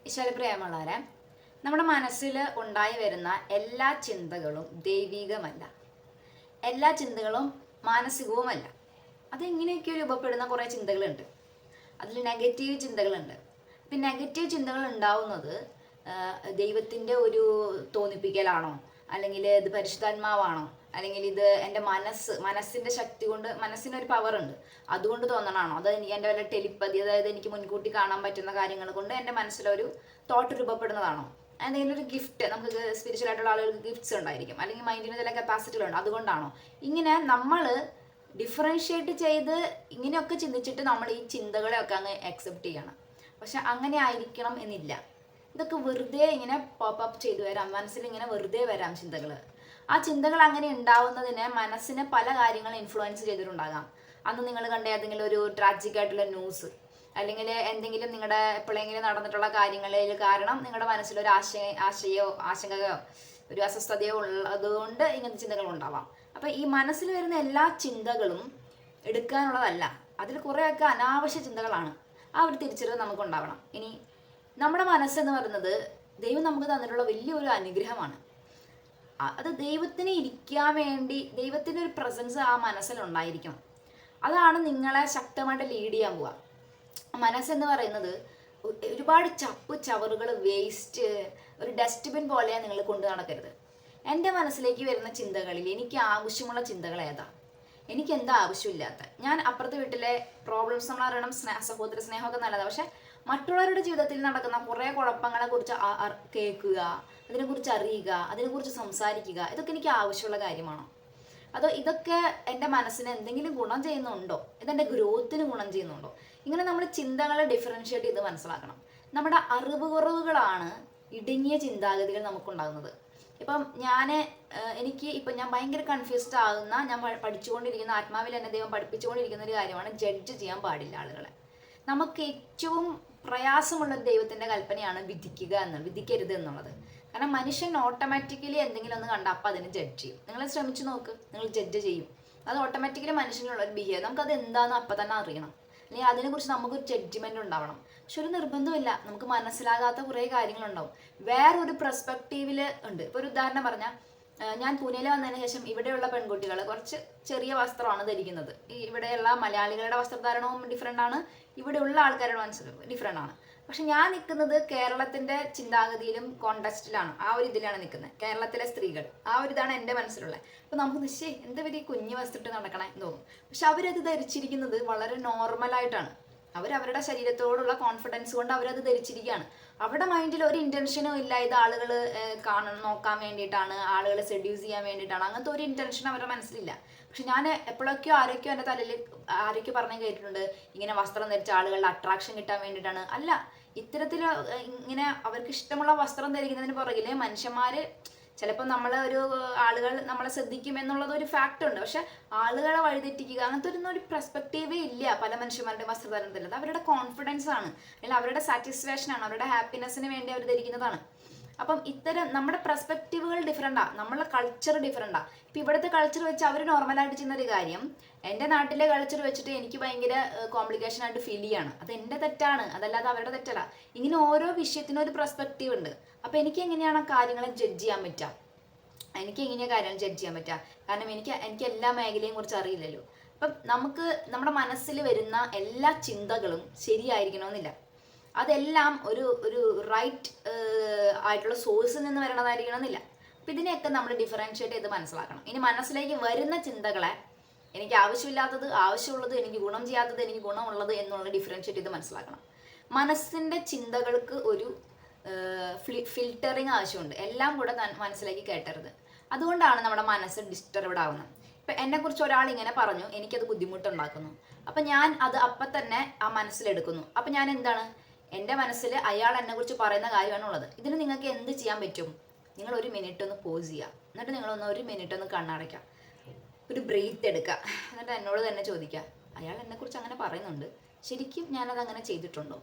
ഈശ്വരപ്രിയമുള്ളവരെ, നമ്മുടെ മനസ്സിൽ ഉണ്ടായി വരുന്ന എല്ലാ ചിന്തകളും ദൈവികമല്ല. എല്ലാ ചിന്തകളും മാനസികവുമല്ല. അതെങ്ങനെയൊക്കെ രൂപപ്പെടുന്ന കുറേ ചിന്തകളുണ്ട്. അതിൽ നെഗറ്റീവ് ചിന്തകളുണ്ട്. അപ്പം നെഗറ്റീവ് ചിന്തകൾ ഉണ്ടാവുന്നത് ദൈവത്തിൻ്റെ ഒരു തോന്നിപ്പിക്കലാണോ, അല്ലെങ്കിൽ ഇത് പരിശുദ്ധാത്മാവാണോ, അല്ലെങ്കിൽ ഇത് എൻ്റെ മനസ്സിൻ്റെ ശക്തി കൊണ്ട്, മനസ്സിനൊരു പവർ ഉണ്ട്, അതുകൊണ്ട് തോന്നണമാണോ, അത് എൻ്റെ വല്ല ടെലിപ്പതി, അതായത് എനിക്ക് മുൻകൂട്ടി കാണാൻ പറ്റുന്ന കാര്യങ്ങൾ കൊണ്ട് എൻ്റെ മനസ്സിലൊരു തോട്ട് രൂപപ്പെടുന്നതാണോ, എന്തെങ്കിലും ഒരു ഗിഫ്റ്റ്, നമുക്ക് സ്പിരിച്വൽ ആയിട്ടുള്ള ആളുകൾക്ക് ഗിഫ്റ്റ്സ് ഉണ്ടായിരിക്കും, അല്ലെങ്കിൽ മൈൻഡിന് ചില കപ്പാസിറ്റികളുണ്ട്, അതുകൊണ്ടാണോ, ഇങ്ങനെ നമ്മൾ ഡിഫറൻഷ്യേറ്റ് ചെയ്ത് ഇങ്ങനെയൊക്കെ ചിന്തിച്ചിട്ട് നമ്മൾ ഈ ചിന്തകളെയൊക്കെ അങ്ങ് അക്സെപ്റ്റ് ചെയ്യണം. പക്ഷെ അങ്ങനെ ആയിരിക്കണം എന്നില്ല. ഇതൊക്കെ വെറുതെ ഇങ്ങനെ പോപ്പപ്പ് ചെയ്തു വരാം, മനസ്സിൽ ഇങ്ങനെ വെറുതെ വരാം ചിന്തകൾ. ആ ചിന്തകൾ അങ്ങനെ ഉണ്ടാവുന്നതിന് മനസ്സിനെ പല കാര്യങ്ങൾ ഇൻഫ്ലുവൻസ് ചെയ്തിട്ടുണ്ടാകാം. അന്ന് നിങ്ങൾ കണ്ട ഏതെങ്കിലും ഒരു ട്രാജിക് ആയിട്ടുള്ള ന്യൂസ്, അല്ലെങ്കിൽ എന്തെങ്കിലും നിങ്ങളുടെ എപ്പോഴെങ്കിലും നടന്നിട്ടുള്ള കാര്യങ്ങളിൽ കാരണം നിങ്ങളുടെ മനസ്സിലൊരു ആശയോ ആശങ്കയോ ഒരു അസ്വസ്ഥതയോ ഉള്ളതുകൊണ്ട് ഇങ്ങനത്തെ ചിന്തകൾ ഉണ്ടാവാം. അപ്പം ഈ മനസ്സിൽ വരുന്ന എല്ലാ ചിന്തകളും എടുക്കാനുള്ളതല്ല, അതിൽ കുറേയൊക്കെ അനാവശ്യ ചിന്തകളാണ്. ആ ഒരു തിരിച്ചറിവ് നമുക്കുണ്ടാവണം. ഇനി നമ്മുടെ മനസ്സെന്ന് പറയുന്നത് ദൈവം നമുക്ക് തന്നിട്ടുള്ള വലിയൊരു അനുഗ്രഹമാണ്. അത് ദൈവത്തിന് ഇരിക്കാൻ വേണ്ടി, ദൈവത്തിൻ്റെ ഒരു പ്രസൻസ് ആ മനസ്സിലുണ്ടായിരിക്കണം. അതാണ് നിങ്ങളെ ശക്തമായിട്ട് ലീഡ് ചെയ്യാൻ പോവുക. മനസ്സെന്ന് പറയുന്നത് ഒരുപാട് ചപ്പ് ചവറുകൾ, വേസ്റ്റ്, ഒരു ഡസ്റ്റ്ബിൻ പോലെ നിങ്ങൾ കൊണ്ടു നടക്കരുത്. എൻ്റെ മനസ്സിലേക്ക് വരുന്ന ചിന്തകളിൽ എനിക്ക് ആവശ്യമുള്ള ചിന്തകൾ ഏതാ, എനിക്ക് എന്താ ആവശ്യമില്ലാത്ത, ഞാൻ അപ്പുറത്തെ വീട്ടിലെ പ്രോബ്ലംസ് നമ്മൾ അറിയണം, സഹോദര സ്നേഹമൊക്കെ നല്ലതാണ്, പക്ഷെ മറ്റുള്ളവരുടെ ജീവിതത്തിൽ നടക്കുന്ന കുറേ കുഴപ്പങ്ങളെ കുറിച്ച് കേൾക്കുക, അതിനെക്കുറിച്ച് അറിയുക, അതിനെക്കുറിച്ച് സംസാരിക്കുക, ഇതൊക്കെ എനിക്ക് ആവശ്യമുള്ള കാര്യമാണോ, അതോ ഇതൊക്കെ എൻ്റെ മനസ്സിന് എന്തെങ്കിലും ഗുണം ചെയ്യുന്നുണ്ടോ, ഇതെൻ്റെ ഗ്രോത്തിന് ഗുണം ചെയ്യുന്നുണ്ടോ? ഇങ്ങനെ നമ്മൾ ചിന്തകളെ ഡിഫറൻഷ്യേറ്റ് ചെയ്ത് മനസ്സിലാക്കണം. നമ്മുടെ അറിവ് കുറവുകളാണ് ഇടുങ്ങിയ ചിന്താഗതികൾ നമുക്കുണ്ടാകുന്നത്. ഇപ്പം ഞാൻ ഭയങ്കര കൺഫ്യൂസ്ഡ് ആകുന്ന, ഞാൻ പഠിച്ചുകൊണ്ടിരിക്കുന്ന, ആത്മാവിൽ എന്നെ ദൈവം പഠിപ്പിച്ചുകൊണ്ടിരിക്കുന്ന ഒരു കാര്യമാണ് ജഡ്ജ് ചെയ്യാൻ പാടില്ല ആളുകളെ. നമുക്ക് ഏറ്റവും പ്രയാസമുള്ളൊരു ദൈവത്തിൻ്റെ കൽപ്പനയാണ് വിധിക്കരുത് എന്നുള്ളത്. കാരണം മനുഷ്യൻ ഓട്ടോമാറ്റിക്കലി എന്തെങ്കിലും ഒന്ന് കണ്ടാൽ അപ്പം അതിന് ജഡ്ജ് ചെയ്യും. നിങ്ങൾ ശ്രമിച്ചു നോക്ക്, നിങ്ങൾ ജഡ്ജ് ചെയ്യും. അത് ഓട്ടോമാറ്റിക്കലി മനുഷ്യനുള്ള ഒരു ബിഹേവിയർ. നമുക്കത് എന്താണെന്ന് അപ്പം തന്നെ അറിയണം, അല്ലെങ്കിൽ അതിനെക്കുറിച്ച് നമുക്കൊരു ജഡ്ജ്മെൻറ്റ് ഉണ്ടാവണം. പക്ഷെ ഒരു നിർബന്ധമില്ല, നമുക്ക് മനസ്സിലാകാത്ത കുറേ കാര്യങ്ങളുണ്ടാവും. വേറൊരു പെർസ്പെക്റ്റീവിൽ ഉണ്ട്. ഇപ്പോൾ ഒരു ഉദാഹരണം പറഞ്ഞാൽ, ഞാൻ പൂനെയിൽ വന്നതിന് ശേഷം ഇവിടെയുള്ള പെൺകുട്ടികൾ കുറച്ച് ചെറിയ വസ്ത്രമാണ് ധരിക്കുന്നത്. ഇവിടെയുള്ള മലയാളികളുടെ വസ്ത്രധാരണവും ഡിഫറെൻ്റ് ആണ്, ഇവിടെയുള്ള ആൾക്കാരുടെ ഡിഫറെൻ്റ് ആണ്. പക്ഷെ ഞാൻ നിൽക്കുന്നത് കേരളത്തിൻ്റെ ചിന്താഗതിയിലും കോണ്ടസ്റ്റിലാണ്, ആ ഒരു ഇതിലാണ് നിൽക്കുന്നത്. കേരളത്തിലെ സ്ത്രീകൾ, ആ ഒരു ഇതാണ് എൻ്റെ മനസ്സിലുള്ളത്. അപ്പോൾ നമുക്ക് നിശ്ചയം എന്താ വലിയ കുഞ്ഞ് വസ്ത്രമിട്ട് നടക്കണേ എന്ന് തോന്നും. പക്ഷെ അവരത് ധരിച്ചിരിക്കുന്നത് വളരെ നോർമലായിട്ടാണ്. അവരവരുടെ ശരീരത്തോടുള്ള കോൺഫിഡൻസ് കൊണ്ട് അവരത് ധരിച്ചിരിക്കുകയാണ്. അവരുടെ മൈൻഡിൽ ഒരു ഇൻറ്റൻഷനും ഇല്ല, ഇത് ആളുകൾ നോക്കാൻ വേണ്ടിയിട്ടാണ്, ആളുകളെ സെഡ്യൂസ് ചെയ്യാൻ വേണ്ടിയിട്ടാണ്, അങ്ങനത്തെ ഒരു ഇൻറ്റൻഷൻ അവരുടെ മനസ്സിലില്ല. പക്ഷെ ഞാൻ എപ്പോഴൊക്കെയോ ആരൊക്കെയോ എൻ്റെ തലയിൽ ആരൊക്കെ പറഞ്ഞു കേട്ടിട്ടുണ്ട്, ഇങ്ങനെ വസ്ത്രം ധരിച്ച ആളുകളുടെ അട്രാക്ഷൻ കിട്ടാൻ വേണ്ടിയിട്ടാണ്. അല്ല, ഇത്തരത്തിൽ ഇങ്ങനെ അവർക്ക് ഇഷ്ടമുള്ള വസ്ത്രം ധരിക്കുന്നതിന് പുറകിൽ മനുഷ്യന്മാർ ചിലപ്പോൾ ആളുകൾ നമ്മളെ ശ്രദ്ധിക്കും എന്നുള്ളത് ഒരു ഫാക്റ്റ് ഉണ്ട്. പക്ഷെ ആളുകളെ വഴിതെറ്റിക്കുക അങ്ങനത്തെ ഒരു പെർസ്പെക്റ്റീവേ ഇല്ല പല മനുഷ്യന്മാരുടെ വസ്ത്രധാരണത്തിൽ. അത് അവരുടെ കോൺഫിഡൻസ് ആണ്, അല്ലെങ്കിൽ അവരുടെ സാറ്റിസ്ഫാക്ഷൻ ആണ്, അവരുടെ ഹാപ്പിനെസ്സിന് വേണ്ടി അവർ ധരിക്കുന്നതാണ്. അപ്പം ഇത്തരം നമ്മുടെ പെർസ്പെക്റ്റീവുകൾ ഡിഫറെൻറ്റാ, നമ്മളെ കൾച്ചർ ഡിഫറെൻറ്റാ. ഇപ്പം ഇവിടുത്തെ കൾച്ചർ വെച്ച് അവർ നോർമലായിട്ട് ചെയ്യുന്നൊരു കാര്യം എൻ്റെ നാട്ടിലെ കൾച്ചർ വെച്ചിട്ട് എനിക്ക് ഭയങ്കര കോംപ്ലിക്കേഷൻ ആയിട്ട് ഫീൽ ചെയ്യാണ്. അത് എൻ്റെ തെറ്റാണ്, അതല്ലാതെ അവരുടെ തെറ്റല്ല. ഇങ്ങനെ ഓരോ വിഷയത്തിനും ഒരു പെർസ്പെക്റ്റീവ് ഉണ്ട്. അപ്പം എനിക്ക് എങ്ങനെയാണ് കാര്യങ്ങളെ ജഡ്ജ് ചെയ്യാൻ പറ്റുക, എനിക്ക് എങ്ങനെയാണ് കാര്യങ്ങൾ ജഡ്ജ് ചെയ്യാൻ പറ്റുക? കാരണം എനിക്ക് എല്ലാ മേഖലയും കുറിച്ച് അറിയില്ലല്ലോ. അപ്പം നമുക്ക് നമ്മുടെ മനസ്സിൽ വരുന്ന എല്ലാ ചിന്തകളും ശരിയായിരിക്കണമെന്നില്ല. അതെല്ലാം ഒരു റൈറ്റ് ആയിട്ടുള്ള സോഴ്സിൽ നിന്ന് വരണതായിരിക്കണമെന്നില്ല. അപ്പം ഇതിനെയൊക്കെ നമ്മൾ ഡിഫറൻഷ്യേറ്റ് ചെയ്ത് മനസ്സിലാക്കണം. ഇനി മനസ്സിലേക്ക് വരുന്ന ചിന്തകളെ എനിക്ക് ആവശ്യമില്ലാത്തത്, ആവശ്യമുള്ളത്, എനിക്ക് ഗുണം ചെയ്യാത്തത്, എനിക്ക് ഗുണമുള്ളത് എന്നുള്ള ഡിഫറൻഷ്യേറ്റ് ചെയ്ത് മനസ്സിലാക്കണം. മനസ്സിൻ്റെ ചിന്തകൾക്ക് ഒരു ഫിൽറ്ററിങ് ആവശ്യമുണ്ട്. എല്ലാം കൂടെ മനസ്സിലേക്ക് കയറ്റരുത്. അതുകൊണ്ടാണ് നമ്മുടെ മനസ്സ് ഡിസ്റ്റർബ്ഡ് ആവുന്നത്. ഇപ്പം എന്നെക്കുറിച്ച് ഒരാൾ ഇങ്ങനെ പറഞ്ഞു, എനിക്കത് ബുദ്ധിമുട്ടുണ്ടാക്കുന്നു. അപ്പം ഞാൻ അത് അപ്പം തന്നെ ആ മനസ്സിലെടുക്കുന്നു. അപ്പം ഞാൻ എന്താണ്, എൻ്റെ മനസ്സിൽ അയാൾ എന്നെക്കുറിച്ച് പറയുന്ന കാര്യമാണുള്ളത്. ഇതിന് നിങ്ങൾക്ക് എന്ത് ചെയ്യാൻ പറ്റും? നിങ്ങൾ ഒരു മിനിറ്റ് ഒന്ന് പോസ് ചെയ്യുക, എന്നിട്ട് നിങ്ങളൊന്ന് ഒരു മിനിറ്റ് ഒന്ന് കണ്ണടയ്ക്കുക, ഒരു ബ്രീത്ത് എടുക്കുക, എന്നിട്ട് എന്നോട് തന്നെ ചോദിക്കുക, അയാൾ എന്നെക്കുറിച്ച് അങ്ങനെ പറയുന്നുണ്ട്, ശരിക്കും ഞാനത് അങ്ങനെ ചെയ്തിട്ടുണ്ടോ?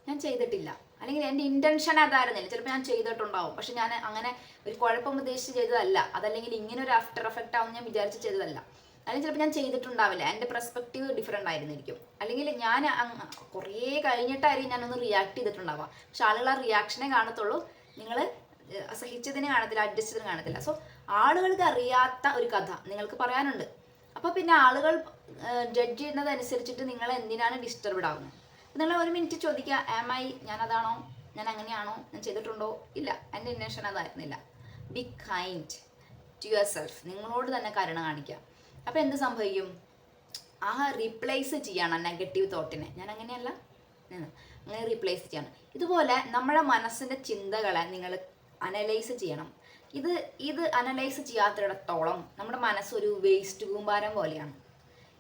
ഞാൻ ചെയ്തിട്ടില്ല, അല്ലെങ്കിൽ എൻ്റെ ഇൻറ്റൻഷൻ അതായിരുന്നില്ല. ചിലപ്പോൾ ഞാൻ ചെയ്തിട്ടുണ്ടാവും, പക്ഷെ ഞാൻ അങ്ങനെ ഒരു കുഴപ്പം ഉദ്ദേശിച്ച് ചെയ്തതല്ല, അതല്ലെങ്കിൽ ഇങ്ങനെ ഒരു ആഫ്റ്റർ എഫക്റ്റ് ആവും ഞാൻ വിചാരിച്ച് ചെയ്തതല്ല. അല്ലെങ്കിൽ ചിലപ്പോൾ ഞാൻ ചെയ്തിട്ടുണ്ടാവില്ല, എൻ്റെ പെർസ്പെക്റ്റീവ് ഡിഫറെൻ്റ് ആയിരുന്നിരിക്കും, അല്ലെങ്കിൽ ഞാൻ കുറേ കഴിഞ്ഞിട്ടായിരിക്കും ഞാനൊന്ന് റിയാക്ട് ചെയ്തിട്ടുണ്ടാവുക. പക്ഷെ ആളുകൾ ആ റിയാക്ഷനെ കാണത്തുള്ളൂ, നിങ്ങൾ സഹിച്ചതിനെ കാണത്തില്ല, അഡ്ജസ്റ്റതിന് കാണത്തില്ല. സോ ആളുകൾക്ക് അറിയാത്ത ഒരു കഥ നിങ്ങൾക്ക് പറയാനുണ്ട്. അപ്പോൾ പിന്നെ ആളുകൾ ജഡ്ജ് ചെയ്യുന്നതനുസരിച്ചിട്ട് നിങ്ങൾ എന്തിനാണ് ഡിസ്റ്റർബ്ഡ് ആവുന്നത്? നിങ്ങൾ ഒരു മിനിറ്റ് ചോദിക്കുക, ഞാനതാണോ, ഞാൻ അങ്ങനെയാണോ, ഞാൻ ചെയ്തിട്ടുണ്ടോ? ഇല്ല, എൻ്റെ ഇൻറ്റൻഷൻ അതായിരുന്നില്ല. Be kind to yourself, നിങ്ങളോട് തന്നെ കരുണ കാണിക്കുക. അപ്പോൾ എന്ത് സംഭവിക്കും? ആ റീപ്ലേസ് ചെയ്യണം നെഗറ്റീവ് തോട്ടിനെ. ഞാൻ അങ്ങനെയല്ല, അങ്ങനെ റീപ്ലേസ് ചെയ്യണം. ഇതുപോലെ നമ്മുടെ മനസ്സിൻ്റെ ചിന്തകളെ നിങ്ങൾ അനലൈസ് ചെയ്യണം. ഇത് അനലൈസ് ചെയ്യാത്തിടത്തോളം നമ്മുടെ മനസ്സൊരു വേസ്റ്റ് കൂമ്പാരം പോലെയാണ്.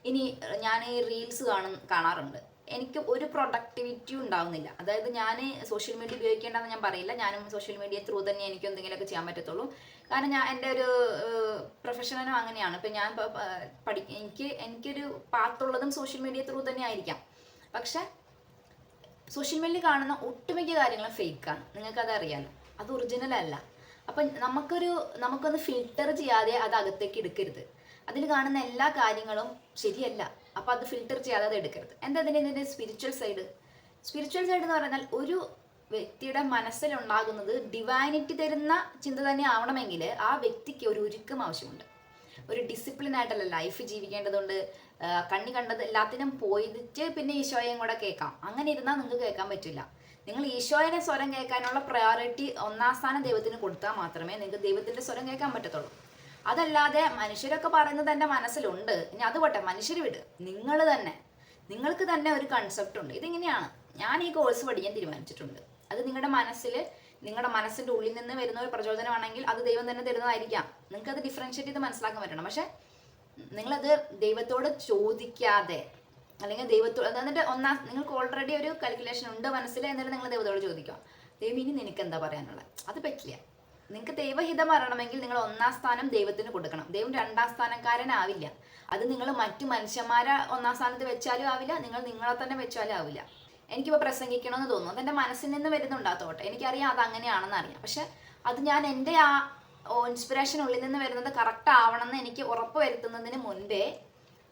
ഇനി ഞാൻ ഈ റീൽസ് കാണാറുണ്ട്, എനിക്ക് ഒരു പ്രൊഡക്ടിവിറ്റി ഉണ്ടാവുന്നില്ല. അതായത് ഞാൻ സോഷ്യൽ മീഡിയ ഉപയോഗിക്കേണ്ടെന്ന് ഞാൻ പറയില്ല, ഞാനും സോഷ്യൽ മീഡിയ ത്രൂ തന്നെ എനിക്ക് എന്തെങ്കിലുമൊക്കെ ചെയ്യാൻ പറ്റത്തുള്ളൂ. കാരണം ഞാൻ എൻ്റെ ഒരു പ്രൊഫഷനും അങ്ങനെയാണ്. ഇപ്പം ഞാൻ എനിക്കൊരു പാത്തുള്ളതും സോഷ്യൽ മീഡിയ ത്രൂ തന്നെ ആയിരിക്കാം. പക്ഷെ സോഷ്യൽ മീഡിയയിൽ കാണുന്ന ഒട്ടുമിക്ക കാര്യങ്ങളും ഫേക്കാണ്, നിങ്ങൾക്കത് അറിയാമല്ലോ, അത് ഒറിജിനൽ അല്ല. അപ്പം നമുക്കൊന്ന് ഫിൽട്ടർ ചെയ്യാതെ അത് അകത്തേക്ക് എടുക്കരുത്. അതിൽ കാണുന്ന എല്ലാ കാര്യങ്ങളും ശരിയല്ല, അപ്പോൾ അത് ഫിൽട്ടർ ചെയ്യാതെ അത് എടുക്കരുത്. എന്താ ഇതിൻ്റെ സ്പിരിച്വൽ സൈഡ് എന്ന് പറഞ്ഞാൽ, ഒരു വ്യക്തിയുടെ മനസ്സിലുണ്ടാകുന്നത് ഡിവൈനിറ്റി തരുന്ന ചിന്ത തന്നെ ആവണമെങ്കിൽ ആ വ്യക്തിക്ക് ഒരു ഒരുക്കം ആവശ്യമുണ്ട്. ഒരു ഡിസിപ്ലിൻ ആയിട്ടുള്ള ലൈഫ് ജീവിക്കേണ്ടതുണ്ട്. കണ്ണി കണ്ടത് എല്ലാത്തിനും പോയിട്ട് പിന്നെ ഈശോയും കൂടെ കേൾക്കാം, അങ്ങനെ ഇരുന്നാൽ നിങ്ങൾക്ക് കേൾക്കാൻ പറ്റില്ല. നിങ്ങൾ ഈശോയുടെ സ്വരം കേൾക്കാനുള്ള പ്രയോറിറ്റി ഒന്നാം സ്ഥാനം ദൈവത്തിന് കൊടുത്താൽ മാത്രമേ നിങ്ങൾക്ക് ദൈവത്തിൻ്റെ സ്വരം കേൾക്കാൻ പറ്റത്തുള്ളൂ. അതല്ലാതെ മനുഷ്യരൊക്കെ പറയുന്നത് എൻ്റെ മനസ്സിലുണ്ട്, ഇനി അത് പോട്ടെ, മനുഷ്യർ വിട്, നിങ്ങൾക്ക് തന്നെ ഒരു കൺസെപ്റ്റ് ഉണ്ട്. ഇതിങ്ങനെയാണ്, ഞാൻ ഈ കോഴ്സ് പഠിക്കാൻ തീരുമാനിച്ചിട്ടുണ്ട്. അത് നിങ്ങളുടെ മനസ്സിൻ്റെ ഉള്ളിൽ നിന്ന് വരുന്ന ഒരു പ്രചോദനമാണെങ്കിൽ അത് ദൈവം തന്നെ തരുന്നതായിരിക്കാം. നിങ്ങൾക്കത് ഡിഫറൻഷ്യേറ്റ് ചെയ്ത് മനസ്സിലാക്കാൻ പറ്റണം. പക്ഷെ നിങ്ങളത് ദൈവത്തോട് ചോദിക്കാതെ, അല്ലെങ്കിൽ ദൈവത്തോട് എന്നിട്ട് നിങ്ങൾക്ക് ഓൾറെഡി ഒരു കാൽക്കുലേഷൻ ഉണ്ട് മനസ്സിൽ, എന്നിട്ട് നിങ്ങൾ ദൈവത്തോട് ചോദിക്കുക, ദൈവം ഇനി നിനക്ക് എന്താ പറയാനുള്ളത്? അത് പറ്റില്ല. നിങ്ങൾക്ക് ദൈവഹിതം അറിയണമെങ്കിൽ നിങ്ങൾ ഒന്നാം സ്ഥാനം ദൈവത്തിന് കൊടുക്കണം. ദൈവം രണ്ടാം സ്ഥാനക്കാരനാവില്ല. അത് നിങ്ങൾ മറ്റു മനുഷ്യന്മാരെ ഒന്നാം സ്ഥാനത്ത് വെച്ചാലും ആവില്ല, നിങ്ങളെ തന്നെ വെച്ചാലും ആവില്ല. എനിക്കിപ്പോൾ പ്രസംഗിക്കണമെന്ന് തോന്നുന്നു, അതെൻ്റെ മനസ്സിൽ നിന്ന് വരുന്നുണ്ടാത്തോട്ടെ, എനിക്കറിയാം അത് അങ്ങനെയാണെന്ന് അറിയാം. പക്ഷെ അത് ഞാൻ എൻ്റെ ആ ഇൻസ്പിറേഷൻ ഉള്ളിൽ നിന്ന് വരുന്നത് കറക്റ്റ് ആവണമെന്ന് എനിക്ക് ഉറപ്പ് വരുത്തുന്നതിന് മുൻപേ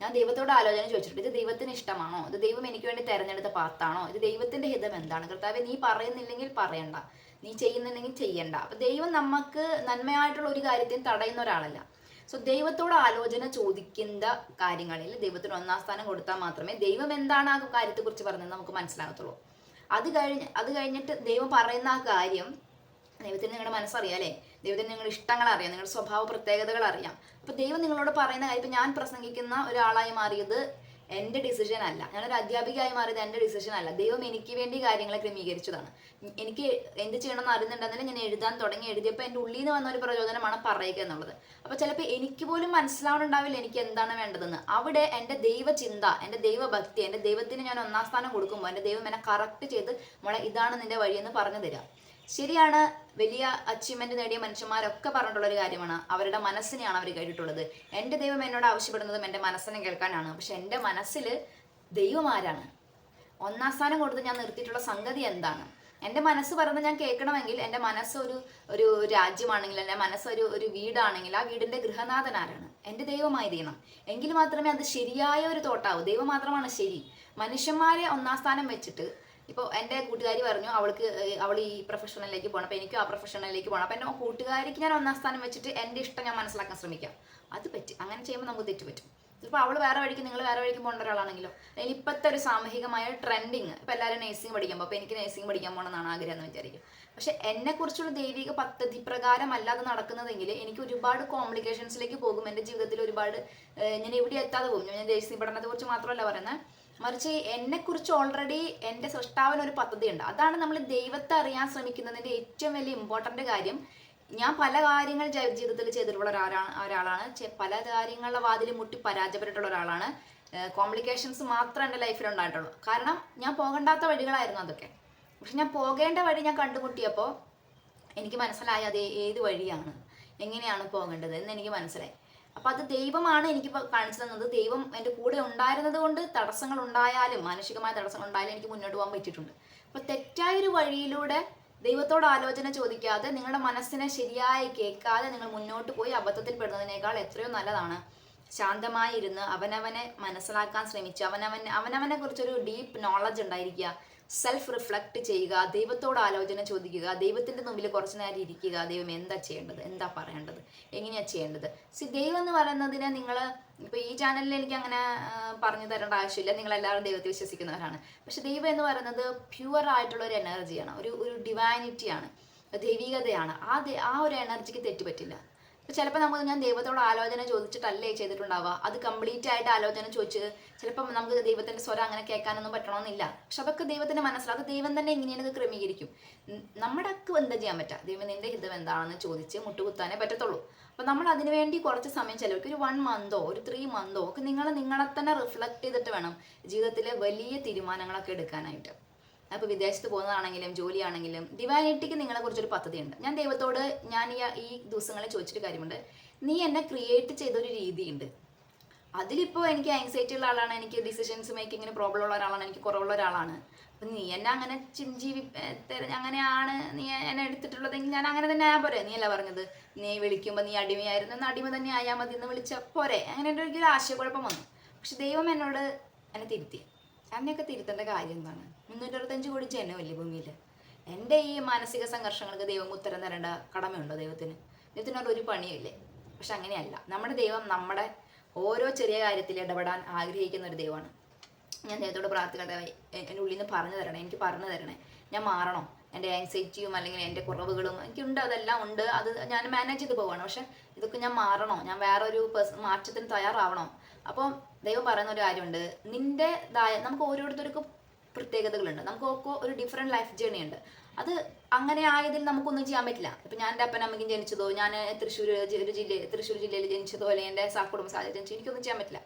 ഞാൻ ദൈവത്തോട് ആലോചന ചോദിച്ചിട്ടുണ്ട്. ഇത് ദൈവത്തിന് ഇഷ്ടമാണോ? ഇത് ദൈവം എനിക്ക് വേണ്ടി തിരഞ്ഞെടുത്ത പാത്താണോ? ഇത് ദൈവത്തിൻ്റെ ഹിതം എന്താണ്? കർത്താവേ, നീ പറയുന്നില്ലെങ്കിൽ പറയണ്ട, നീ ചെയ്യുന്നില്ലെങ്കിൽ ചെയ്യണ്ട. അപ്പം ദൈവം നമുക്ക് നന്മയായിട്ടുള്ള ഒരു കാര്യത്തിന് തടയുന്ന ഒരാളല്ല. സോ ദൈവത്തോട് ആലോചന ചോദിക്കുന്ന കാര്യങ്ങളിൽ ദൈവത്തിന് ഒന്നാം സ്ഥാനം കൊടുത്താൽ മാത്രമേ ദൈവം എന്താണ് ആ കാര്യത്തെക്കുറിച്ച് പറഞ്ഞത് നമുക്ക് മനസ്സിലാകത്തുള്ളൂ. അത് കഴിഞ്ഞിട്ട് ദൈവം പറയുന്ന ആ കാര്യം ദൈവത്തിന് നിങ്ങളുടെ മനസ്സറിയാം അല്ലേ, ദൈവത്തിന് നിങ്ങളുടെ ഇഷ്ടങ്ങൾ അറിയാം, നിങ്ങളുടെ സ്വഭാവ പ്രത്യേകതകൾ അറിയാം. അപ്പോൾ ദൈവം നിങ്ങളോട് പറയുന്ന കാര്യം, ഇപ്പം ഞാൻ പ്രസംഗിക്കുന്ന ഒരാളായി മാറിയത് എൻ്റെ ഡിസിഷൻ അല്ല, ഞാനൊരു അധ്യാപികയായി മാറിയത് എൻ്റെ ഡിസിഷൻ അല്ല. ദൈവം എനിക്ക് വേണ്ടി കാര്യങ്ങളെ ക്രമീകരിച്ചതാണ്. എനിക്ക് എന്ത് ചെയ്യണമെന്ന് അറിയുന്നുണ്ടെന്നാലും ഞാൻ എഴുതാൻ തുടങ്ങി. എഴുതിയപ്പോൾ എൻ്റെ ഉള്ളിൽ നിന്ന് വന്ന ഒരു പ്രചോദനമാണ് പറയുക എന്നുള്ളത്. അപ്പോൾ ചിലപ്പോൾ എനിക്ക് പോലും മനസ്സിലാവണുണ്ടാവില്ല എനിക്ക് എന്താണ് വേണ്ടതെന്ന്. അവിടെ എൻ്റെ ദൈവചിന്ത, എൻ്റെ ദൈവഭക്തി, എൻ്റെ ദൈവത്തിന് ഞാൻ ഒന്നാം സ്ഥാനം കൊടുക്കുമ്പോൾ എൻ്റെ ദൈവം എന്നെ കറക്റ്റ് ചെയ്ത് മോളെ ഇതാണ് നിൻ്റെ വഴിയെന്ന് പറഞ്ഞു തരാം. ശരിയാണ്, വലിയ അച്ചീവ്മെന്റ് നേടിയ മനുഷ്യന്മാരൊക്കെ പറഞ്ഞിട്ടുള്ള ഒരു കാര്യമാണ്, അവരുടെ മനസ്സിനെയാണ് അവർ കേട്ടിട്ടുള്ളത്. എൻ്റെ ദൈവം എന്നോട് ആവശ്യപ്പെടുന്നതും എൻ്റെ മനസ്സിനെ കേൾക്കാനാണ്. പക്ഷെ എൻ്റെ മനസ്സിൽ ദൈവം ആരാണ്? ഒന്നാം സ്ഥാനം കൊടുത്ത് ഞാൻ നിർത്തിയിട്ടുള്ള സംഗതി എന്താണ്? എൻ്റെ മനസ്സ് പറയുന്നത് ഞാൻ കേൾക്കണമെങ്കിൽ എൻ്റെ മനസ്സ് ഒരു രാജ്യമാണെങ്കിൽ, എൻ്റെ മനസ്സ് ഒരു വീടാണെങ്കിൽ ആ വീടിൻ്റെ ഗൃഹനാഥൻ ആരാണ്? എൻ്റെ ദൈവമായി തീരണം. എങ്കിൽ മാത്രമേ അത് ശരിയായ ഒരു തോട്ടാവൂ. ദൈവം മാത്രമാണ് ശരി. മനുഷ്യന്മാരെ ഒന്നാം സ്ഥാനം വെച്ചിട്ട്, ഇപ്പോൾ എൻ്റെ കൂട്ടുകാരി പറഞ്ഞു അവൾ ഈ പ്രൊഫഷണലിലേക്ക് പോകണം, അപ്പോൾ എനിക്കും ആ പ്രൊഫഷണലിലേക്ക് പോകണം. അപ്പോൾ എൻ്റെ കൂട്ടുകാരിക്ക് ഞാൻ ഒന്നാം സ്ഥാനം വെച്ചിട്ട് എൻ്റെ ഇഷ്ടം ഞാൻ മനസ്സിലാക്കാൻ ശ്രമിക്കാം. അത് പറ്റും. അങ്ങനെ ചെയ്യുമ്പോൾ നമുക്ക് തെറ്റ് പറ്റും. ഇപ്പോൾ അവൾ വേറെ വഴിക്ക്, നിങ്ങൾ വേറെ വഴിക്ക് പോകേണ്ട ഒരാളാണെങ്കിലോ, അല്ലെങ്കിൽ ഇപ്പോഴത്തെ ഒരു സാമൂഹികമായ ട്രെൻഡിങ്, ഇപ്പോൾ എല്ലാവരും നേഴ്സിംഗ് പഠിക്കുമ്പോൾ അപ്പോൾ എനിക്ക് നേഴ്സിംഗ് പഠിക്കാൻ പോകണമെന്നാണ് ആഗ്രഹം എന്ന് വിചാരിക്കും. പക്ഷെ എന്നെക്കുറിച്ചുള്ള ദൈവിക പദ്ധതി പ്രകാരം അല്ലാതെ നടക്കുന്നതെങ്കിൽ എനിക്ക് ഒരുപാട് കോംപ്ലിക്കേഷൻസിലേക്ക് പോകും. എൻ്റെ ജീവിതത്തിൽ ഒരുപാട് ഞാൻ എവിടെ എത്താതെ പോകും. ഞാൻ നേഴ്സിംഗ് പഠനത്തെക്കുറിച്ച് മാത്രമല്ല പറയുന്നത്, മറിച്ച് എന്നെക്കുറിച്ച് ഓൾറെഡി എൻ്റെ സൃഷ്ടാവിന് ഒരു പദ്ധതിയുണ്ട്. അതാണ് നമ്മൾ ദൈവത്തെ അറിയാൻ ശ്രമിക്കുന്നതിൻ്റെ ഏറ്റവും വലിയ ഇമ്പോർട്ടൻ്റ് കാര്യം. ഞാൻ പല കാര്യങ്ങൾ ജീവിതത്തിൽ ചെയ്തിട്ടുള്ള ഒരാളാണ്. പല കാര്യങ്ങളുടെ വാതിൽ മുട്ടി പരാജയപ്പെട്ടിട്ടുള്ള ഒരാളാണ്. കോംപ്ലിക്കേഷൻസ് മാത്രമേ എൻ്റെ ലൈഫിൽ ഉണ്ടായിട്ടുള്ളൂ. കാരണം ഞാൻ പോകണ്ടാത്ത വഴികളായിരുന്നു അതൊക്കെ. പക്ഷെ ഞാൻ പോകേണ്ട വഴി ഞാൻ കണ്ടുമുട്ടിയപ്പോൾ എനിക്ക് മനസ്സിലായി അത് ഏത് വഴിയാണ്, എങ്ങനെയാണ് പോകേണ്ടത് എന്ന് എനിക്ക് മനസ്സിലായി. അപ്പം അത് ദൈവമാണ് എനിക്കിപ്പോൾ കാണിച്ചു തന്നത്. ദൈവം എൻ്റെ കൂടെ ഉണ്ടായിരുന്നത് കൊണ്ട് തടസ്സങ്ങൾ ഉണ്ടായാലും, മാനസികമായ തടസ്സങ്ങൾ ഉണ്ടായാലും എനിക്ക് മുന്നോട്ട് പോകാൻ പറ്റിയിട്ടുണ്ട്. അപ്പോൾ തെറ്റായൊരു വഴിയിലൂടെ ദൈവത്തോട് ആലോചന ചോദിക്കാതെ, നിങ്ങളുടെ മനസ്സിനെ ശരിയായി കേൾക്കാതെ നിങ്ങൾ മുന്നോട്ട് പോയി അബദ്ധത്തിൽ പെടുന്നതിനേക്കാൾ എത്രയോ നല്ലതാണ് ശാന്തമായി ഇരുന്ന് അവനവനെ മനസ്സിലാക്കാൻ ശ്രമിച്ച് അവനവനെ കുറിച്ചൊരു ഡീപ്പ് നോളജ് ഉണ്ടായിരിക്കുക, സെൽഫ് റിഫ്ലക്റ്റ് ചെയ്യുക, ദൈവത്തോട് ആലോചന ചോദിക്കുക, ദൈവത്തിൻ്റെ മുമ്പിൽ കുറച്ച് നേരം ഇരിക്കുക. ദൈവം എന്താ ചെയ്യേണ്ടത്, എന്താ പറയേണ്ടത്, എങ്ങനെയാണ് ചെയ്യേണ്ടത്. ദൈവം എന്ന് പറയുന്നതിന് നിങ്ങൾ ഇപ്പോൾ ഈ ചാനലിൽ എനിക്ക് അങ്ങനെ പറഞ്ഞു തരേണ്ട ആവശ്യമില്ല, നിങ്ങളെല്ലാവരും ദൈവത്തെ വിശ്വസിക്കുന്നവരാണ്. പക്ഷെ ദൈവം എന്ന് പറയുന്നത് പ്യുവർ ആയിട്ടുള്ള ഒരു എനർജിയാണ്, ഒരു ഡിവൈനിറ്റിയാണ്, ദൈവികതയാണ്. ആ ഒരു എനർജിക്ക് തെറ്റുപറ്റില്ല. ഇപ്പം ചിലപ്പോൾ ഞാൻ ദൈവത്തോട് ആലോചന ചോദിച്ചിട്ടല്ലേ ചെയ്തിട്ടുണ്ടാവുക. അത് കംപ്ലീറ്റ് ആയിട്ട് ആലോചന ചോദിച്ച് ചിലപ്പം നമുക്ക് ദൈവത്തിൻ്റെ സ്വരം അങ്ങനെ കേൾക്കാനൊന്നും പറ്റണമെന്നില്ല. പക്ഷെ അതൊക്കെ ദൈവത്തിൻ്റെ മനസ്സിലാവും. അത് ദൈവം തന്നെ എങ്ങനെയാണ് ക്രമീകരിക്കും. നമ്മുടെ എന്താ ചെയ്യാൻ പറ്റുക? ദൈവം നിന്റെ ഹിതം എന്താണെന്ന് ചോദിച്ച് മുട്ടുകുത്താനേ പറ്റത്തുള്ളൂ. അപ്പം നമ്മൾ അതിനു വേണ്ടി കുറച്ച് സമയം ചിലർക്ക് ഒരു 1 മന്തോ ഒരു 3 മന്തോ ഒക്കെ നിങ്ങളെ തന്നെ റിഫ്ലക്റ്റ് ചെയ്തിട്ട് വേണം ജീവിതത്തിലെ വലിയ തീരുമാനങ്ങളൊക്കെ എടുക്കാനായിട്ട്. അപ്പോൾ വിദേശത്ത് പോകുന്നതാണെങ്കിലും ജോലിയാണെങ്കിലും ഡിവൈനിറ്റിക്ക് നിങ്ങളെ കുറിച്ചൊരു പദ്ധതിയുണ്ട്. ഞാൻ ദൈവത്തോട് ഈ ദിവസങ്ങളിൽ ചോദിച്ചിട്ട് കാര്യമുണ്ട്. നീ എന്നെ ക്രിയേറ്റ് ചെയ്തൊരു രീതിയുണ്ട്. അതിലിപ്പോൾ എനിക്ക് ആങ്സൈറ്റി ഉള്ള ആളാണ്, എനിക്ക് ഡിസിഷൻസ് മേക്കിങ്ങിന് പ്രോബ്ലം ഉള്ള ഒരാളാണ്, എനിക്ക് കുറവുള്ള ഒരാളാണ്. അപ്പം നീ എന്നെ അങ്ങനെ അങ്ങനെയാണ് നീ എന്നെ എടുത്തിട്ടുള്ളതെങ്കിൽ ഞാൻ അങ്ങനെ തന്നെ ആയാൽ പോരെ. നീ അല്ല പറഞ്ഞത് നീ വിളിക്കുമ്പോൾ നീ അടിമയായിരുന്നു, എന്ന് അടിമ തന്നെ ആയാൽ മതി എന്ന് വിളിച്ച പോരെ. അങ്ങനെ എൻ്റെ ഒരു ആശയക്കുഴപ്പം വന്നു. പക്ഷെ ദൈവം എന്നെ തിരുത്തി. എന്നെയൊക്കെ തിരുത്തേണ്ട കാര്യം എന്താണ്? 365 കോടി ജനമല്ലേ ഭൂമിയിൽ. എൻ്റെ ഈ മാനസിക സംഘർഷങ്ങൾക്ക് ദൈവം ഉത്തരം തരേണ്ട കടമയുണ്ടോ ദൈവത്തിന്? ദൈവത്തിനോട് ഒരു പണിയില്ലേ. പക്ഷെ അങ്ങനെയല്ല. നമ്മുടെ ദൈവം നമ്മുടെ ഓരോ ചെറിയ കാര്യത്തിൽ ഇടപെടാൻ ആഗ്രഹിക്കുന്ന ഒരു ദൈവമാണ്. ഞാൻ ദൈവത്തോട് പ്രാർത്ഥിക്കട്ടെ, എൻ്റെ ഉള്ളിൽ നിന്ന് പറഞ്ഞു തരണേ, എനിക്ക് പറഞ്ഞു തരണേ, ഞാൻ മാറണം. എൻ്റെ ആങ്സൈറ്റിയും അല്ലെങ്കിൽ എൻ്റെ കുറവുകളും എനിക്കുണ്ട്, അതെല്ലാം ഉണ്ട്, അത് ഞാൻ മാനേജ് ചെയ്ത് പോവാണ്. പക്ഷെ ഇതൊക്കെ ഞാൻ മാറണോ, ഞാൻ വേറൊരു മാറ്റത്തിന് തയ്യാറാവണോ? അപ്പം ദൈവം പറയുന്ന ഒരു കാര്യമുണ്ട്, നമുക്ക് ഓരോരുത്തർക്കും പ്രത്യേകതകളുണ്ട്, നമുക്കൊക്കെ ഒരു ഡിഫറെൻറ്റ് ലൈഫ് ജേണി ഉണ്ട്. അത് അങ്ങനെ ആയതിൽ നമുക്കൊന്നും ചെയ്യാൻ പറ്റില്ല. ഇപ്പം ഞാൻ എൻ്റെ അപ്പനമ്മയ്ക്കും ജനിച്ചതോ, ഞാൻ തൃശ്ശൂർ ജില്ലയിൽ ജനിച്ചതോ, അല്ലെങ്കിൽ എൻ്റെ കുടുംബ സാഹചര്യം ജനിച്ചോ, എനിക്കൊന്നും ചെയ്യാൻ പറ്റില്ല.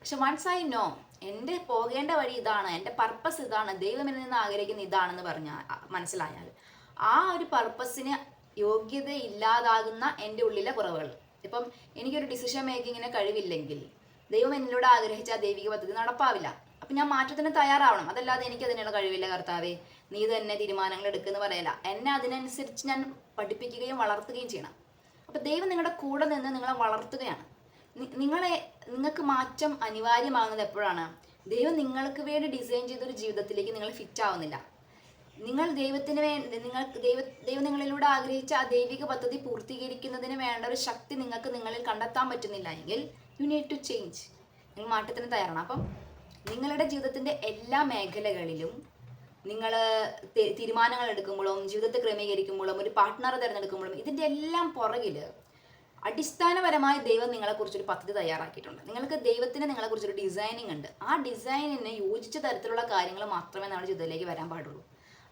പക്ഷെ വൺസ് ഐ നോ എൻ്റെ പോകേണ്ട വഴി ഇതാണ്, എൻ്റെ പർപ്പസ് ഇതാണ്, ദൈവം എന്നിൽ നിന്ന് ആഗ്രഹിക്കുന്ന ഇതാണെന്ന് മനസ്സിലായാൽ ആ ഒരു പർപ്പസിന് യോഗ്യത ഇല്ലാതാകുന്ന എൻ്റെ ഉള്ളിലെ കുറവുകൾ. ഇപ്പം എനിക്കൊരു ഡിസിഷൻ മേക്കിങ്ങിന് കഴിവില്ലെങ്കിൽ ദൈവം എന്നിലൂടെ ആഗ്രഹിച്ച ആ ദൈവിക പദ്ധതി നടപ്പാവില്ല. അപ്പം ഞാൻ മാറ്റത്തിന് തയ്യാറാവണം. അതല്ലാതെ എനിക്ക് അതിനുള്ള കഴിവില്ല കർത്താവേ, നീ തന്നെ തീരുമാനങ്ങൾ എടുക്കുമെന്ന് പറയല. എന്നെ അതിനനുസരിച്ച് ഞാൻ പഠിപ്പിക്കുകയും വളർത്തുകയും ചെയ്യണം. അപ്പം ദൈവം നിങ്ങളുടെ കൂടെ നിന്ന് നിങ്ങളെ വളർത്തുകയാണ്. നിങ്ങൾക്ക് മാറ്റം അനിവാര്യമാകുന്നത് എപ്പോഴാണ്? ദൈവം നിങ്ങൾക്ക് വേണ്ടി ഡിസൈൻ ചെയ്തൊരു ജീവിതത്തിലേക്ക് നിങ്ങൾ ഫിറ്റ് ആവുന്നില്ല. നിങ്ങൾ ദൈവത്തിന് വേണ്ടി ദൈവം നിങ്ങളിലൂടെ ആഗ്രഹിച്ച ആ ദൈവിക പദ്ധതി പൂർത്തീകരിക്കുന്നതിന് വേണ്ട ഒരു ശക്തി നിങ്ങളിൽ കണ്ടെത്താൻ പറ്റുന്നില്ല എങ്കിൽ യു നീഡ് ടു ചേഞ്ച്. നിങ്ങൾ മാറ്റത്തിന് തയ്യാറാണ്. അപ്പം നിങ്ങളുടെ ജീവിതത്തിൻ്റെ എല്ലാ മേഖലകളിലും നിങ്ങൾ തീരുമാനങ്ങൾ എടുക്കുമ്പോഴും ജീവിതത്തെ ക്രമീകരിക്കുമ്പോഴും ഒരു പാർട്ട്ണറെ തിരഞ്ഞെടുക്കുമ്പോഴും ഇതിൻ്റെ എല്ലാം പുറകിൽ അടിസ്ഥാനപരമായി ദൈവം നിങ്ങളെക്കുറിച്ചൊരു പദ്ധതി തയ്യാറാക്കിയിട്ടുണ്ട്. നിങ്ങൾക്ക് ദൈവത്തിന് നിങ്ങളെക്കുറിച്ചൊരു ഡിസൈനിങ് ഉണ്ട്. ആ ഡിസൈനിന് യോജിച്ച തരത്തിലുള്ള കാര്യങ്ങൾ മാത്രമേ നമ്മുടെ ജീവിതത്തിലേക്ക് വരാൻ പാടുള്ളൂ.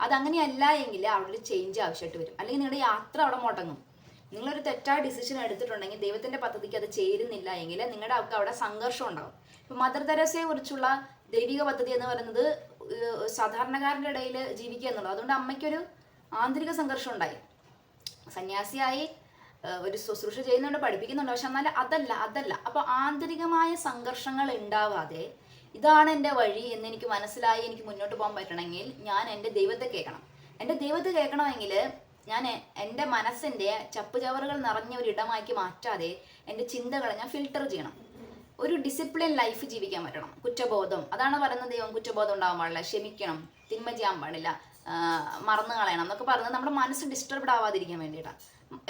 അതങ്ങനെയല്ല എങ്കിൽ അവിടെ ഒരു ചേഞ്ച് ആവശ്യമായിട്ട് വരും. അല്ലെങ്കിൽ നിങ്ങളുടെ യാത്ര അവിടെ മുടങ്ങും. നിങ്ങളൊരു തെറ്റായ ഡിസിഷൻ എടുത്തിട്ടുണ്ടെങ്കിൽ ദൈവത്തിൻ്റെ പദ്ധതിക്ക് അത് ചേരുന്നില്ല എങ്കിൽ നിങ്ങളുടെ അവിടെ സംഘർഷം ഉണ്ടാകും. ഇപ്പം മദർ തെരേസയെ കുറിച്ചുള്ള ദൈവിക പദ്ധതി എന്ന് പറയുന്നത് സാധാരണക്കാരൻ്റെ ഇടയിൽ ജീവിക്കുക എന്നുള്ളത്. അതുകൊണ്ട് അമ്മയ്ക്കൊരു ആന്തരിക സംഘർഷം ഉണ്ടായി. സന്യാസിയായി ഒരു ശുശ്രൂഷ ചെയ്യുന്നുണ്ട്, പഠിപ്പിക്കുന്നുണ്ട്. പക്ഷെ എന്നാൽ അതല്ല. അപ്പോൾ ആന്തരികമായ സംഘർഷങ്ങൾ ഉണ്ടാവാതെ ഇതാണ് എൻ്റെ വഴി എന്ന് എനിക്ക് മനസ്സിലായി എനിക്ക് മുന്നോട്ട് പോകാൻ പറ്റണമെങ്കിൽ ഞാൻ എൻ്റെ ദൈവത്തെ കേൾക്കണം. എൻ്റെ ദൈവത്തെ കേൾക്കണമെങ്കിൽ ഞാൻ എൻ്റെ മനസ്സിൻ്റെ ചപ്പുചവറുകൾ നിറഞ്ഞ ഒരു ഇടമാക്കി മാറ്റാതെ എൻ്റെ ചിന്തകളെ ഞാൻ ഫിൽട്ടർ ചെയ്യണം. ഒരു ഡിസിപ്ലിൻ ലൈഫ് ജീവിക്കാൻ പറ്റണം. കുറ്റബോധം, അതാണ് പറയുന്നത് ദൈവം. കുറ്റബോധം ഉണ്ടാകാൻ പാടില്ല, ക്ഷമിക്കണം, തിന്മ ചെയ്യാൻ പാടില്ല, മറന്നു കളയണം എന്നൊക്കെ പറയുന്നത് നമ്മുടെ മനസ്സ് ഡിസ്റ്റർബ്ഡ് ആവാതിരിക്കാൻ വേണ്ടിയിട്ടാണ്.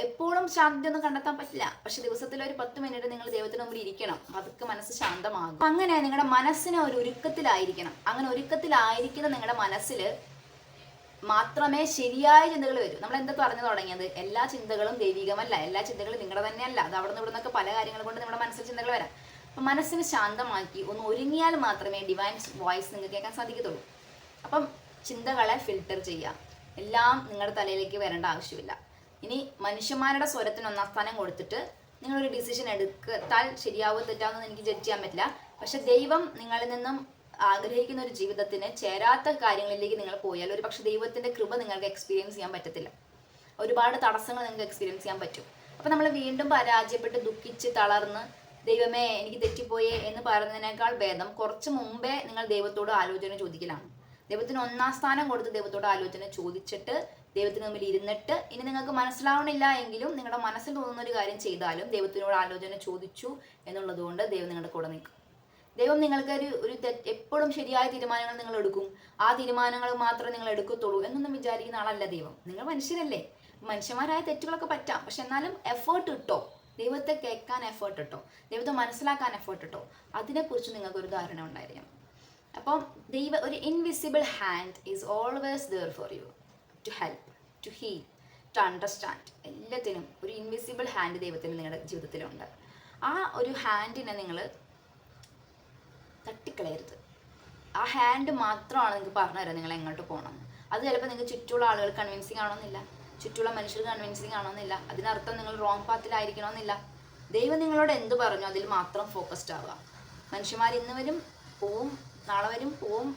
എപ്പോഴും ശാന്തിയൊന്നും കണ്ടെത്താൻ പറ്റില്ല. പക്ഷെ ദിവസത്തിൽ ഒരു 10 മിനിറ്റ് നിങ്ങൾ ദൈവത്തിന് മുമ്പിൽ ഇരിക്കണം. അതൊക്കെ മനസ്സ് ശാന്തമാകും. അങ്ങനെ നിങ്ങളുടെ മനസ്സിന് ഒരു ഒരുക്കത്തിലായിരിക്കണം. അങ്ങനെ ഒരുക്കത്തിലായിരിക്കുന്ന നിങ്ങളുടെ മനസ്സിൽ മാത്രമേ ശരിയായ ചിന്തകൾ വരൂ. നമ്മൾ എന്താ പറഞ്ഞു തുടങ്ങിയത്? എല്ലാ ചിന്തകളും ദൈവികമല്ല, എല്ലാ ചിന്തകളും നിങ്ങളുടെ തന്നെയല്ല. അത് അവിടെ നിന്ന് ഇവിടെ നിന്നൊക്കെ പല കാര്യങ്ങൾ കൊണ്ട് നമ്മുടെ മനസ്സിൽ ചിന്തകൾ വരാം. അപ്പം മനസ്സിന് ശാന്തമാക്കി ഒന്ന് ഒരുങ്ങിയാൽ മാത്രമേ ഡിവൈൻ വോയിസ് നിങ്ങൾക്ക് കേൾക്കാൻ സാധിക്കത്തുള്ളൂ. അപ്പം ചിന്തകളെ ഫിൽട്ടർ ചെയ്യുക. എല്ലാം നിങ്ങളുടെ തലയിലേക്ക് വരേണ്ട ആവശ്യമില്ല. ഇനി മനുഷ്യന്മാരുടെ സ്വരത്തിന് 1-ാം സ്ഥാനം കൊടുത്തിട്ട് നിങ്ങളൊരു ഡിസിഷൻ എടുത്താൽ ശരിയാവോ തെറ്റാവുമെന്ന് എനിക്ക് ജഡ്ജ് ചെയ്യാൻ പറ്റില്ല. പക്ഷെ ദൈവം നിങ്ങളിൽ നിന്നും ആഗ്രഹിക്കുന്ന ഒരു ജീവിതത്തിന് ചേരാത്ത കാര്യങ്ങളിലേക്ക് നിങ്ങൾ പോയാൽ ഒരു പക്ഷെ ദൈവത്തിൻ്റെ കൃപ നിങ്ങൾക്ക് എക്സ്പീരിയൻസ് ചെയ്യാൻ പറ്റത്തില്ല. ഒരുപാട് തടസ്സങ്ങൾ നിങ്ങൾക്ക് എക്സ്പീരിയൻസ് ചെയ്യാൻ പറ്റും. അപ്പം നമ്മൾ വീണ്ടും പരാജയപ്പെട്ട് ദുഃഖിച്ച് തളർന്ന് ദൈവമേ എനിക്ക് തെറ്റിപ്പോയേ എന്ന് പറയുന്നതിനേക്കാൾ ഭേദം കുറച്ച് മുമ്പേ നിങ്ങൾ ദൈവത്തോട് ആലോചന ചോദിക്കലാണ്. ദൈവത്തിന് 1-ാം സ്ഥാനം കൊടുത്ത് ദൈവത്തോട് ആലോചന ചോദിച്ചിട്ട് ദൈവത്തിന് മുമ്പിൽ ഇരുന്നിട്ട് ഇനി നിങ്ങൾക്ക് മനസ്സിലാവണില്ല എങ്കിലും നിങ്ങളുടെ മനസ്സിൽ തോന്നുന്ന ഒരു കാര്യം ചെയ്താലും ദൈവത്തിനോട് ആലോചന ചോദിച്ചു എന്നുള്ളതുകൊണ്ട് ദൈവം നിങ്ങളുടെ കൂടെ നിൽക്കും. ദൈവം നിങ്ങൾക്ക് ഒരു എപ്പോഴും ശരിയായ തീരുമാനങ്ങൾ നിങ്ങൾ എടുക്കും, ആ തീരുമാനങ്ങൾ മാത്രമേ നിങ്ങൾ എടുക്കത്തുള്ളൂ എന്നൊന്നും വിചാരിക്കുന്ന ആളല്ല ദൈവം. നിങ്ങൾ മനുഷ്യരല്ലേ, മനുഷ്യന്മാരായ തെറ്റുകളൊക്കെ പറ്റാം, പക്ഷെ എന്നാലും എഫേർട്ട് ഇട്ടോ, ദൈവത്തെ കേൾക്കാൻ എഫേർട്ട് ഇട്ടോ, ദൈവത്തെ മനസ്സിലാക്കാൻ എഫേർട്ട് ഇട്ടോ, അതിനെക്കുറിച്ച് നിങ്ങൾക്കൊരു ധാരണ ഉണ്ടായിരിക്കണം. അപ്പം ഒരു invisible hand is always there for you to help, to heal, to understand. എല്ലാത്തിനും ഒരു ഇൻവിസിബിൾ ഹാൻഡ് ദൈവത്തിന് നിങ്ങളുടെ ജീവിതത്തിലുണ്ട്. ആ ഒരു ഹാൻഡിനെ നിങ്ങൾ തട്ടിക്കളയരുത്. ആ ഹാൻഡ് മാത്രമാണ് നിങ്ങൾക്ക് പറഞ്ഞു തരാം നിങ്ങൾ എങ്ങോട്ട് പോകണം. അത് ചിലപ്പോൾ നിങ്ങൾക്ക് ചുറ്റുള്ള ആളുകൾ കൺവിൻസിങ് ആണോന്നില്ല, ചുറ്റുള്ള മനുഷ്യർ കൺവിൻസിങ് ആണോന്നില്ല, അതിനർത്ഥം നിങ്ങൾ റോങ് പാത്തിലായിരിക്കണമെന്നില്ല. ദൈവം നിങ്ങളോട് എന്ത് പറഞ്ഞു അതിൽ മാത്രം ഫോക്കസ്ഡ് ആവുക. മനുഷ്യന്മാർ ഇന്ന് വരും പോവും, നാളെ വരും പോവും,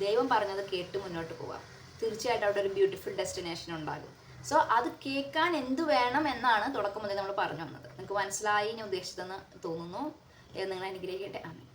ദൈവം പറഞ്ഞത് കേട്ട് മുന്നോട്ട് പോവുക. തീർച്ചയായിട്ടും അവിടെ ഒരു ബ്യൂട്ടിഫുൾ ഡെസ്റ്റിനേഷൻ ഉണ്ടാകും. സോ അത് കേൾക്കാൻ എന്ത് വേണം എന്നാണ് തുടക്കം മുതൽ നമ്മൾ പറഞ്ഞു വന്നത്. നിങ്ങൾക്ക് മനസ്സിലായി ഞാൻ ഉദ്ദേശിച്ചതെന്ന് തോന്നുന്നു. നിങ്ങൾ അനുഗ്രഹിക്കട്ടെ. ആമേൻ.